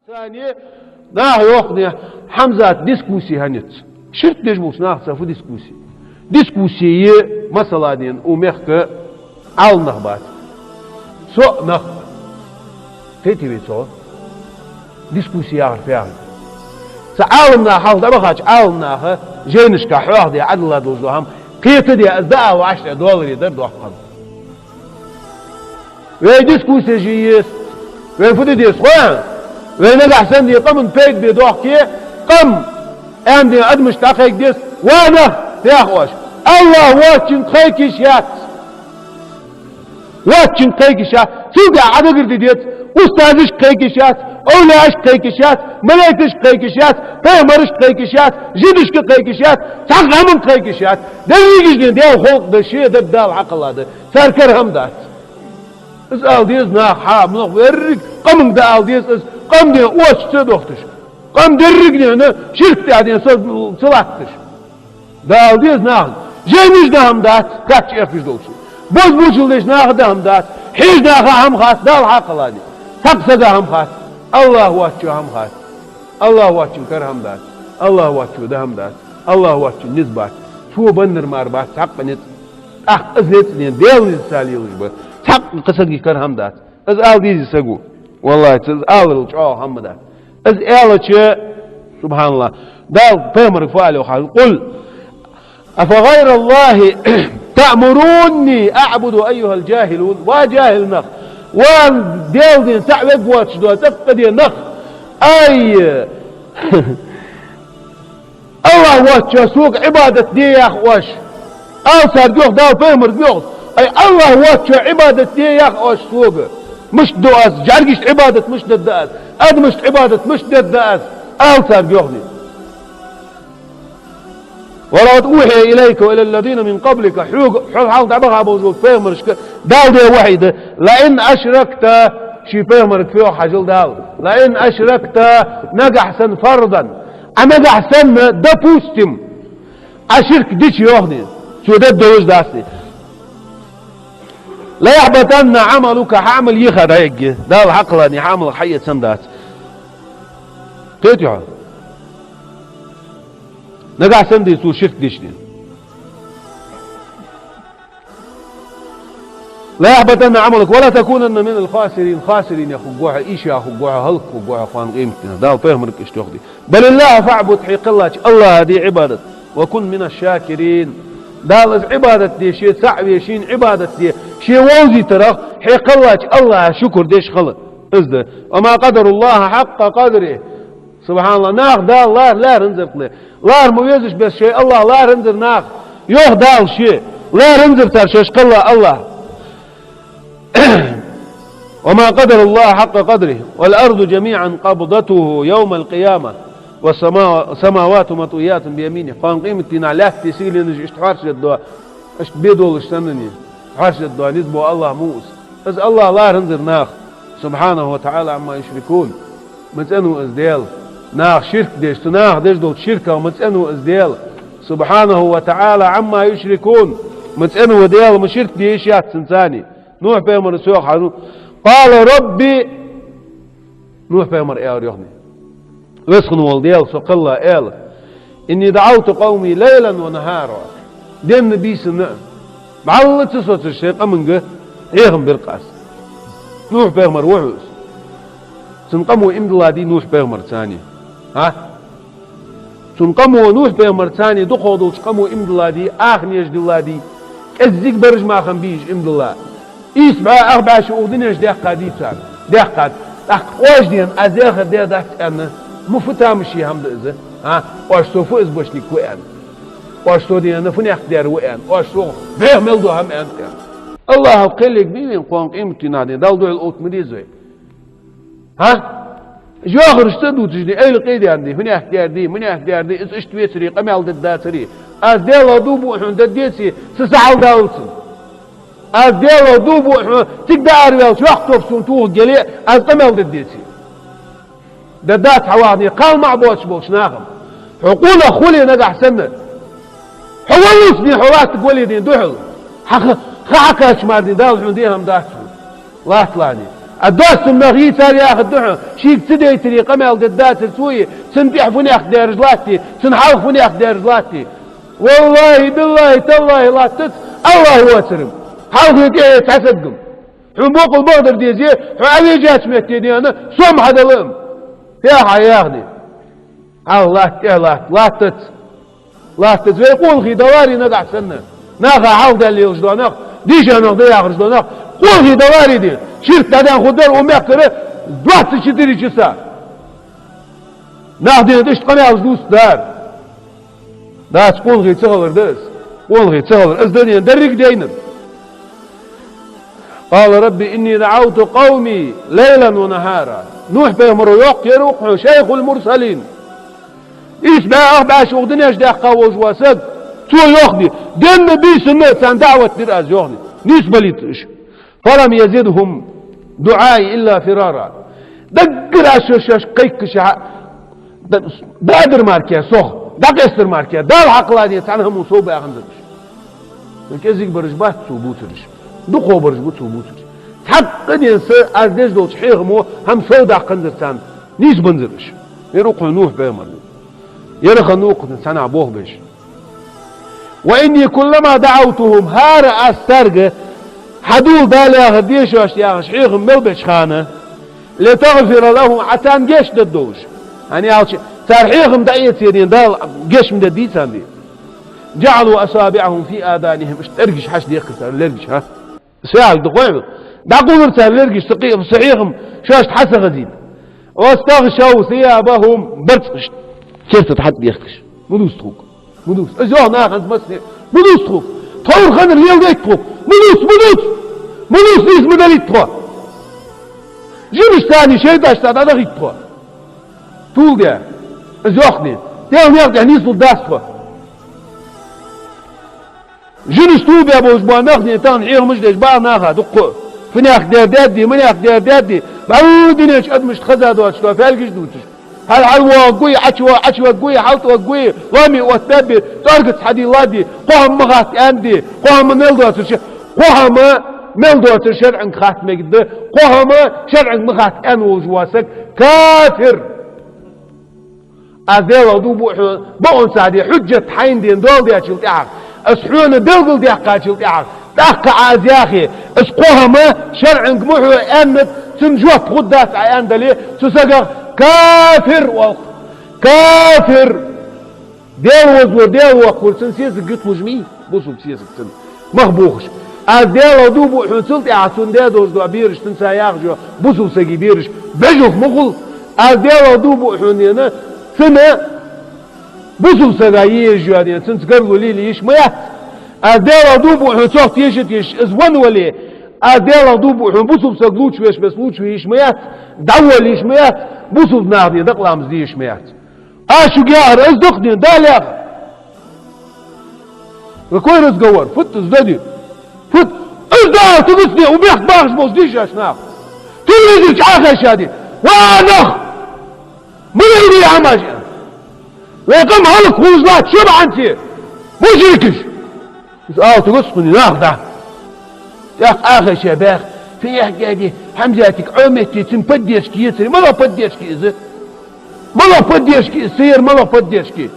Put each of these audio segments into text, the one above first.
ثانية ناه يوخني حمزة ديسكوسي هنيت شرط نجموس ناه سافو ديسكوسي مثلا دين ومخك عال نخبات سو نخ تيتي بيتو ديسكوسي يعرف يعني سعالمنا حال دبخاش عالمنا جينش كحوح دي عدل دوزهم قيت دي أزداء $10 يدردو حقا وي ديسكوسي جيس وي فودي دي سخوان وي نجح سن دي قمن بيك دي دوحكي قم ام دي قد مشتاقيك ديس وانا تياخوش الله واتشن قيكشات واتشن قيكشات سوقع عدقر دي ديت استاذش قيكشات اولاش قيكشات ملايتش قيكشات بيمرش قيكشات جدش قيكشات تعقل من قيكشات دليجش دي خلق ده شيء ده بدال عقل هذا ساركر هم دات اسال ديز ناخ حاب نخ ورق قمن ده ديز قم دي اوش تدوختش قم درقني انا شرك يعني صلاتش ده ديز ناخ جيمش ده هم دات كاتش افش دوشي بوز بوشل ليش ناخ ده هم دات حيش ناخ هم خاص دال عقل هذا تقصد هم خاص الله واتشو هم خاص الله واتشو كرهم دات الله واتشو ده هم دات الله واتشو نسبات شو بنر ماربات حق نت ازنت ديل نسالي وجبه حق قصدي كرهم دات از آل ديزي سقو والله از آل الجعو هم دات از آل سبحان الله دال بيمر فعله وخال قل أفغير الله تأمروني أعبد أيها الجاهلون وجاهل نخ وان ديل دين تعبق واتش دو تفقدي نخ أي الله واتش سوق عبادة دي يا أخوش أو صار جوخ دال بيمر جوخ أي الله واتش عبادة دي يا أخوش سوق مش دؤس جارجش عبادة مش ددأس أد مش عبادة مش ددأس أو صار جوخ دي ولقد أوحي إليك وإلى الذين من قبلك حول حال دعبها أبو زوج فيهمرش دال دي وحيدة لئن أشركت شي فيهمرك فيه حاجل دال لئن أشركت نجح سن فرضا نجح سن ده بوستم أشرك ديش يوهني شو ده الدوش داسي لا يحبطن عملك حعمل يخد هيك دال حقلني حعمل حية سندات تيتيها نقع سندي يصير شرك ديشني لا يحبطن عملك ولا تكونن من الخاسرين خاسرين يا خجوعه ايش يا خجوعه هلك خجوعه خوان قيمتنا ده فهمك ايش تاخذي بل الله فاعبد حق الله هذه عبادة وكن من الشاكرين ده عبادة دي شيء صعب شيء عبادة دي شيء ووزي ترى حق الله شكر ديش خلق ازده وما قدر الله حق قدره سبحان الله ناخ دال لا رنزر قلي لا مويزش بس شيء الله لا رنزر ناخ يوخ دال شيء لا رنزر ترشش قلا الله وما قدر الله حق قدره والأرض جميعا قبضته يوم القيامة والسماوات مطويات بيمينه قام قيمتنا لا تسيل انج اشتحارش الدواء اشت بيدول اشتنني اشتحارش الدواء نسبه الله موس از الله لا رنزر ناخ سبحانه وتعالى عما يشركون متأنو ازديل ناخ شرك ديش تناخ ديش دول شركة ومتأنو ازديل سبحانه وتعالى عما يشركون متأنو وديل مشرك ديش يات سنساني نوح بيمر سوق حانو قال ربي نوح بيمر ايار يغني ويسخن والديل سوق الله ايل اني دعوت قومي ليلا ونهارا دين نبي سنة بعلة تسوت الشيء قمنجه ايغم برقاس نوح بيمر وحوس سنقموا امدلا دي نوح بيمر ثاني ها سنقموا نوح بيمر ثاني دخودوا سنقموا امدلا دي اخني يجد الله دي ازيك برج ما خنبيج امدلا يسمع أربع شهور دينش دقة دي تان دقة واش دين أزيخ دي دقت أنا مفتا مشي هم ده ها واش سو فوز بوشني كوان واش سو دين أنا فني أختار وان واش سو فهم يلدو هم أنت الله قلك بين قوم قيمتي نادي دالدو الأوت مديزوي ها جو آخر استدو تجدي أي القيد عندي فني أختار دي مني أختار دي إس اشتوي سري قمال ضد سري أز ديلا دوبو حون دديتي سسعال دالسن از ديالو دوبو تقدر ويل شو اختوب سنتوه جلي از قمل دديتي ددات حواني قال مع بوش ناغم حقول اخولي نقع سنة حولوسني حوات تقولي دين دوحل حقا اشمار دين دال حون ديهم داتشو لا تلاني الدوس النغي تاري اخذ دحو شيك تدي تري قمل دات تسوي تنبيح فني اخذ رجلاتي تنحاول فني اخذ رجلاتي والله بالله تالله لا تت الله واترم حاول تحسدكم حنبوق البودر دي زي حوالي جات متيني انا صوم هذا لهم يا حياخني الله لا تت لا تت ويقول خي دواري نقع سنه ناخا عوده اللي يرجدونك ديش انا ضيع يرجدونك قول خي دواري دي شرط هذا خدر ومكره ضغط شدري جسا ناخدين دش قناه دوس دار دا تقول غي تغلر داس قول غي تغلر ازدني ندرك دينر قال ربي إني دعوت قومي ليلا ونهارا نوح بيمر يروح شيخ المرسلين إيش بقى أخبع شغدني أجدع قوج واسد تو يخدي دين نبي سنة عن دعوة درأز يخدي نسبة لترش فلم يزدهم دعائي إلا فرارا دقر أشوش قيك شعاء بادر ماركيا صخ دقستر ماركيا دال عقلانية عنها مصوبة أغندرش كذلك برجبات ثبوترش دقوا برجبوت ثبوترش حقا ينسى أردش دول شحيغ مو هم سودا قندرتان نيس بنزرش يروق نوح بيمر يرخ نوح نسان عبوه بيش وإني كلما دعوتهم هار أسترق حدول بالي أغديش واشتياغ شحيغ ملبش خانة لتغفر لهم عتان جيش ددوش يعني تارحيغ مدعية سيدين دال جيش مدديتان دي جعلوا أصابعهم في آذانهم اشترقش حش دي يخسر لرقش ها سيال دقوعي دقول ارتها لرقش صحيحهم شاشت حسا غزيد واستغشوا ثيابهم برتقش شرطة حد يخكش مدوس تخوك مدوس ازوه ناخذ مسني مدوس تخوك طور خنر ليل ديك تخوك مدوس نيس مداليت تخوك جيبش ثاني شيء داشت هذا غيت تخوك طول ده ازوخني تيهم ياخد يعني يصل داس تخوك جنس توب يا ابو اسبوع ناخذ تان حير مجدش بار ناخذ دقو فين ياخذ دادي من ياخذ دادي بعودني ايش قد مش خذا دوت شلون فالقش دوتش هل وقوي عشوة قوي حلط وقوي وامي وتبي ترقص حدي لادي قهم مغات عندي قهم نلدوت قهم نلدوت شرع خاتمه قد قهم شرع مغات ان وجواسك كافر اذيل دوبو بون سادي حجه حين دين دول دي اشلتاع اسحون دلقل دي قاتل تعال دق عاز يا اخي اسقوها ما شرع محو ان تنجوت غدات عيان دلي تسقى كافر كافر ديل وزور ديل وقول سنسيس قلت وجمي بوسو بسيس السن مخبوخش ديل دوبو حنسلت اعسون ديدوش دو بيرش تنسى ياخجو بوسو سقي بيرش بجوف مغل ديل دوبو حنينا سنة بوسو سقايي جوادين تنسقرلو لي ليش ميات ديل دوبو حنسوخ تيش ازوان ولي ديل دوبو حن بوسو سقلوش ويش بس لوش ويش ميات دول ليش ميات بوسو ناخدي دقلام زيش ميات اشو قاهر ازدقني داليخ وكوين ازقور فت ازدادي فت ازدار تقصني وبيخ باغش بوس ديش اشناخ تلوزي شعاخ شادي وانخ من اللي عماجي ويقام هلك خوزلات شبع انتي مجركش تقصني ناخده يا اخي شباخ في حكاية حمزاتك عمتي تنبديش كي يسري ما لا بديش كي يزر ما لا بديش كي يصير ما لا بديش كي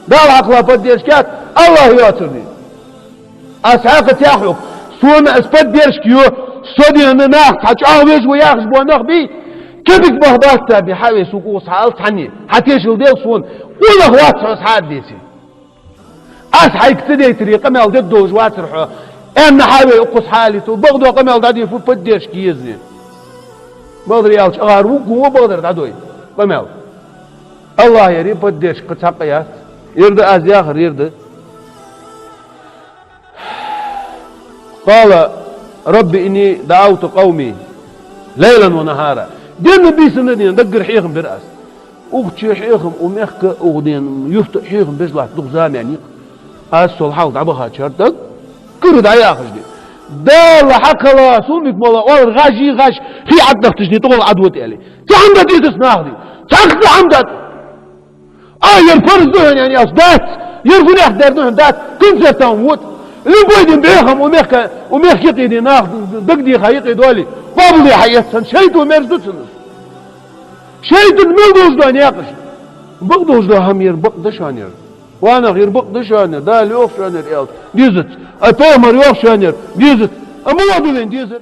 دار عقلا بديش كات الله ياترني اسحاق تاخذ سون اسبديش كيو سودي انا ناخ حاج اويش وياخذ بو ناخ بي كيفك بهضات تابي حاوي سوق حالت حني حتيش الديل سون ولا هوات اصحاب ديسي اسحاق تدي طريقه ما ضد وجوات رحو انا حاوي اقص حالي تو بغدو قمل دادي فو بديش كي يزني بغدر يالش اغارو قوه بغدر دادوي قمل الله يري بديش قصقيات يرد ازياخر يرد قال ربي اني دعوت قومي ليلا ونهارا دين بيسن دين دقر حيخم براس اختي حيخم ومخك اغدين يفتح حيخم بجلات دغزام يعني اسول حاول دعبها شرطك كرد عيا خشدي دال حق الله سومك مولا ولا غاشي غاش في عدك تجني تقول عدوتي عليه تعمدت ايدس ناخدي تاخذ عمدت يرفرز دهن يعني اصدات يرفني احدار دهن دات كنت تموت لبويدين بيهم وميخ يقيدي ناخد دقدي خايقي دولي قابل حياتسن شيطو مرزدسن شيطو ملدوش دو نياقش بقدوش دو همير بقدشانير وانا غير بقدشانير دال يوف شانير ديزت اتومر يوف شانير ديزت امو دولين ديزت